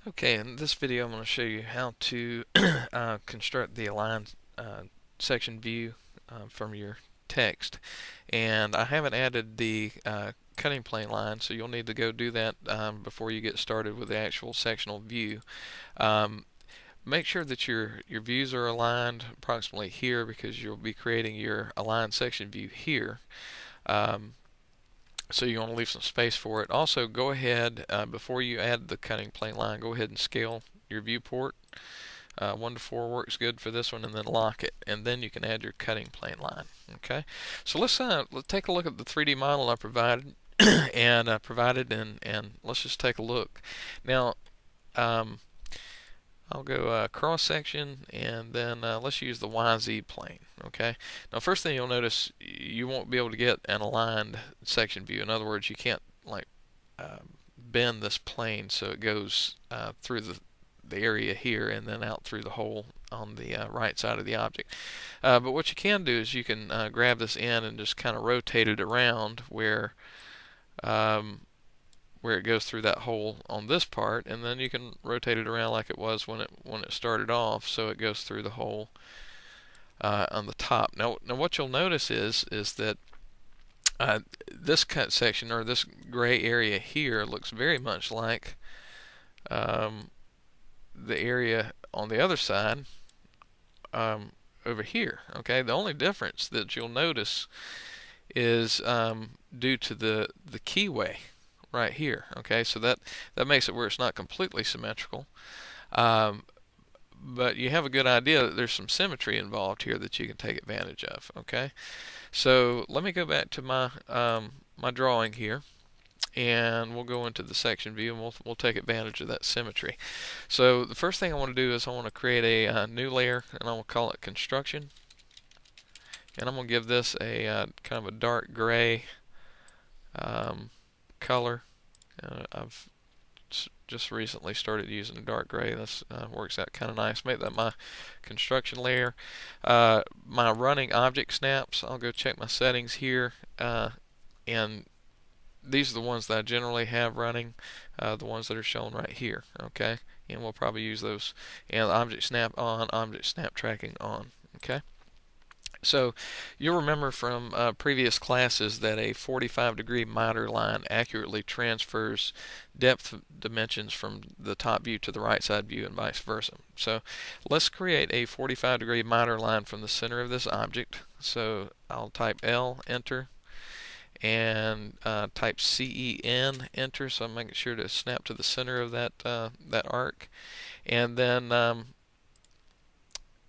Okay, in this video I'm going to show you how to construct the align section view from your text. And I haven't added the cutting plane line, so you'll need to go do that before you get started with the actual sectional view. Um, Make sure that your views are aligned approximately here, because you'll be creating your align section view here. Um, so you want to leave some space for it. Also, go ahead, before you add the cutting plane line, go ahead and scale your viewport. 1 to 4 works good for this one, and then lock it, and then you can add your cutting plane line. Okay, so let's take a look at the 3D model I provided and let's just take a look. Now, I'll go cross section, and then let's use the YZ plane. Okay. Now, first thing you'll notice, you won't be able to get an aligned section view. In other words, you can't like bend this plane so it goes through the area here and then out through the hole on the right side of the object. But what you can do is you can grab this end and just kind of rotate it around where it goes through that hole on this part, and then you can rotate it around like it was when it started off, so it goes through the hole on the top. Now what you'll notice is that this cut section, or this gray area here, looks very much like the area on the other side over here. Okay, the only difference that you'll notice is due to the keyway right here. Okay, so that makes it where it's not completely symmetrical, but you have a good idea that there's some symmetry involved here that you can take advantage of. Okay, so let me go back to my my drawing here, and we'll go into the section view, and we'll take advantage of that symmetry. So the first thing I want to do is I want to create a new layer, and I'm going to call it construction, and I'm going to give this a kind of a dark gray color. I've just recently started using a dark gray. This works out kind of nice. Make that my construction layer. My running object snaps, I'll go check my settings here, and these are the ones that I generally have running, the ones that are shown right here. Okay, and we'll probably use those. And object snap on, object snap tracking on. Okay. So you'll remember from previous classes that a 45-degree miter line accurately transfers depth dimensions from the top view to the right side view and vice versa. So let's create a 45-degree miter line from the center of this object. So I'll type L, enter, and type CEN, enter, so I'm making sure to snap to the center of that arc. And then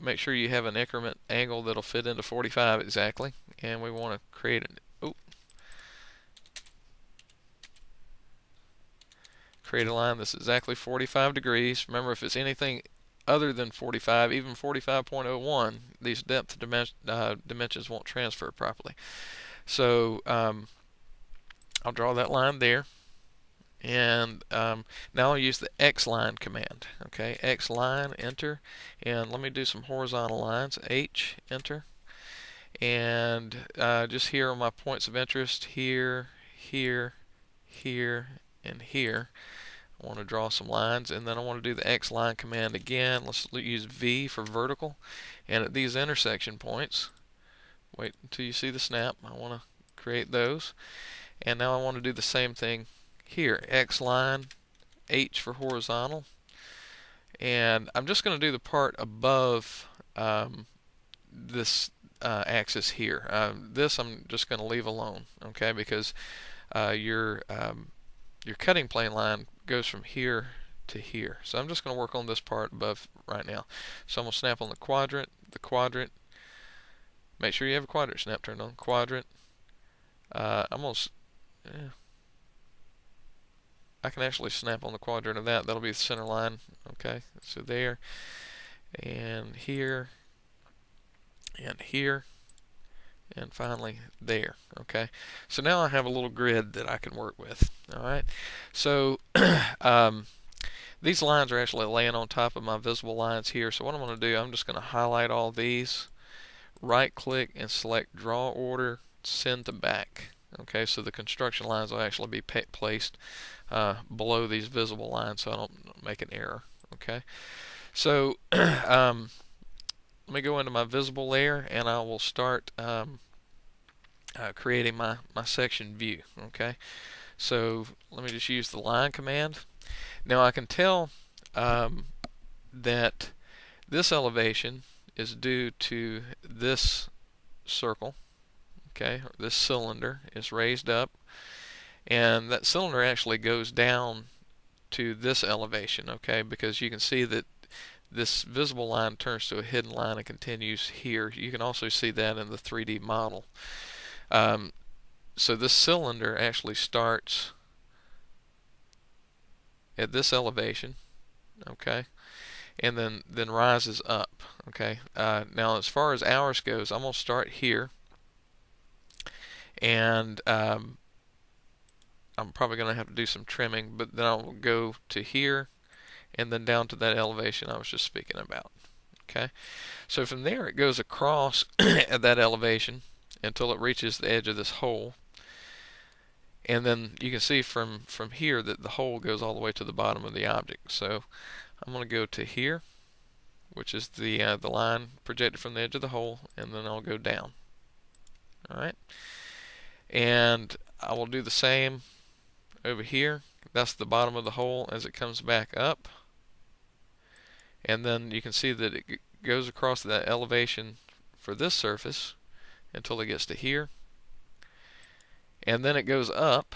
make sure you have an increment angle that'll fit into 45 exactly, and we want to create create a line that's exactly 45 degrees. Remember, if it's anything other than 45, even 45.01, these depth dimensions won't transfer properly. So I'll draw that line there, and now I'll use the X line command. Okay, X line, enter, and let me do some horizontal lines. H, enter, and just here are my points of interest, here, here, here, and here. I want to draw some lines, and then I want to do the X line command again. Let's use V for vertical, and at these intersection points, wait until you see the snap. I want to create those, and now I want to do the same thing here. X line, H for horizontal, and I'm just going to do the part above this axis here. This I'm just going to leave alone, okay, because your cutting plane line goes from here to here. So I'm just going to work on this part above right now. So I'm going to snap on the quadrant, make sure you have a quadrant snap turned on, quadrant. I'm going to, I can actually snap on the quadrant of that. That'll be the center line. Okay, so there, and here, and here, and finally there. Okay, so now I have a little grid that I can work with. All right, so these lines are actually laying on top of my visible lines here. So what I'm going to do, I'm just going to highlight all these, right click and select draw order, send to back. Okay, so the construction lines will actually be placed below these visible lines so I don't make an error. Okay, so let me go into my visible layer and I will start creating my section view. Okay, so let me just use the line command. Now I can tell that this elevation is due to this circle. Okay, this cylinder is raised up, and that cylinder actually goes down to this elevation. Okay, because you can see that this visible line turns to a hidden line and continues here. You can also see that in the 3D model. So this cylinder actually starts at this elevation, okay, and then rises up. Okay. Now as far as hours goes, I'm gonna start here, and I'm probably gonna have to do some trimming, but then I'll go to here and then down to that elevation I was just speaking about. Okay. So from there it goes across at that elevation until it reaches the edge of this hole. And then you can see from here that the hole goes all the way to the bottom of the object. So I'm going to go to here, which is the line projected from the edge of the hole, and then I'll go down. All right, and I will do the same over here. That's the bottom of the hole as it comes back up, and then you can see that it goes across that elevation for this surface until it gets to here, and then it goes up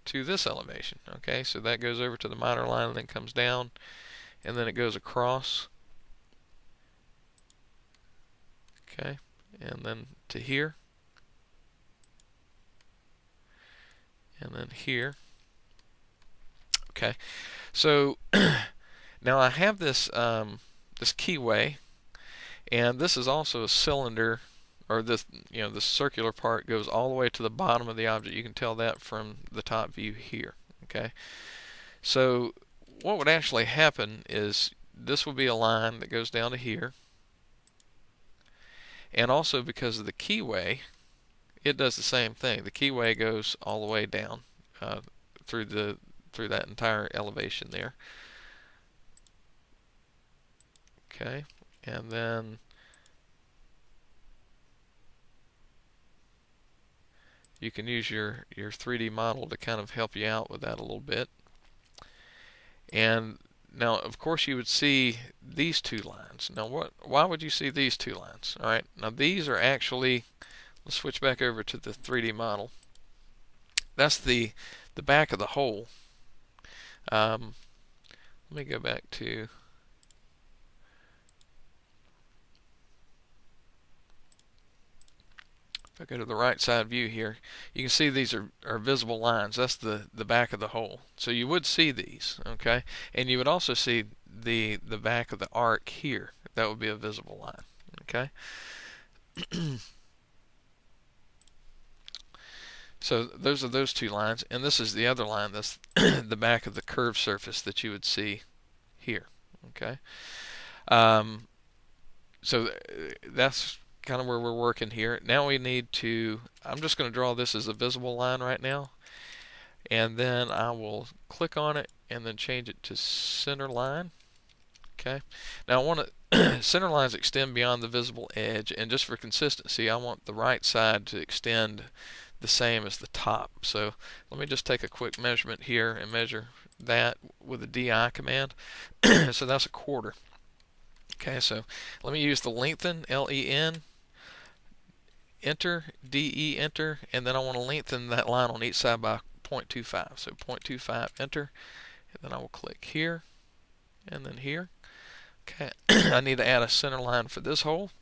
to this elevation. Okay, so that goes over to the minor line and then comes down, and then it goes across. Okay, and then to here, and then here. Okay, so now I have this this keyway, and this is also a cylinder, or this this circular part goes all the way to the bottom of the object. You can tell that from the top view here. Okay, so what would actually happen is this will be a line that goes down to here, and also because of the keyway, it does the same thing. The keyway goes all the way down through that entire elevation there. Okay, and then you can use your 3D model to kind of help you out with that a little bit. And now, of course, you would see these two lines. Now, why would you see these two lines? All right, now these are actually, let's switch back over to the 3D model. That's the back of the hole. Let me go back to if I go to the right side view here, you can see these are visible lines. That's the back of the hole. So you would see these, okay? And you would also see the back of the arc here. That would be a visible line, okay? So those are those two lines, and this is the other line. That's the back of the curved surface that you would see here, okay? So that's kind of where we're working here. Now we need to, I'm just going to draw this as a visible line right now, and then I will click on it and then change it to center line. Okay, now I want to center lines extend beyond the visible edge, and just for consistency I want the right side to extend the same as the top. So let me just take a quick measurement here and measure that with the DI command. So that's a quarter. Okay, so let me use the lengthen, L-E-N, enter, D-E, enter, and then I want to lengthen that line on each side by 0.25. So 0.25, enter, and then I will click here, and then here. Okay, I need to add a center line for this hole.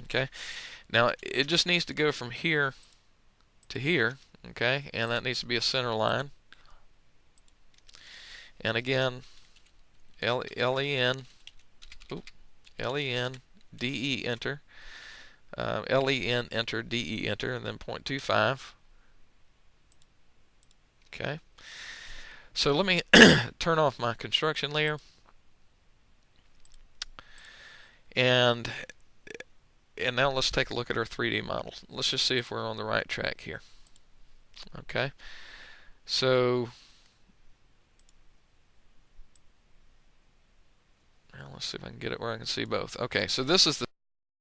Okay, now it just needs to go from here to here, okay, and that needs to be a center line. And again, L-E-N, L-E-N, D-E, enter, L-E-N, enter, D-E, enter, and then 0.25. Okay, so let me turn off my construction layer, and And now let's take a look at our 3D model. Let's just see if we're on the right track here. Okay, so now let's see if I can get it where I can see both. Okay, so this is the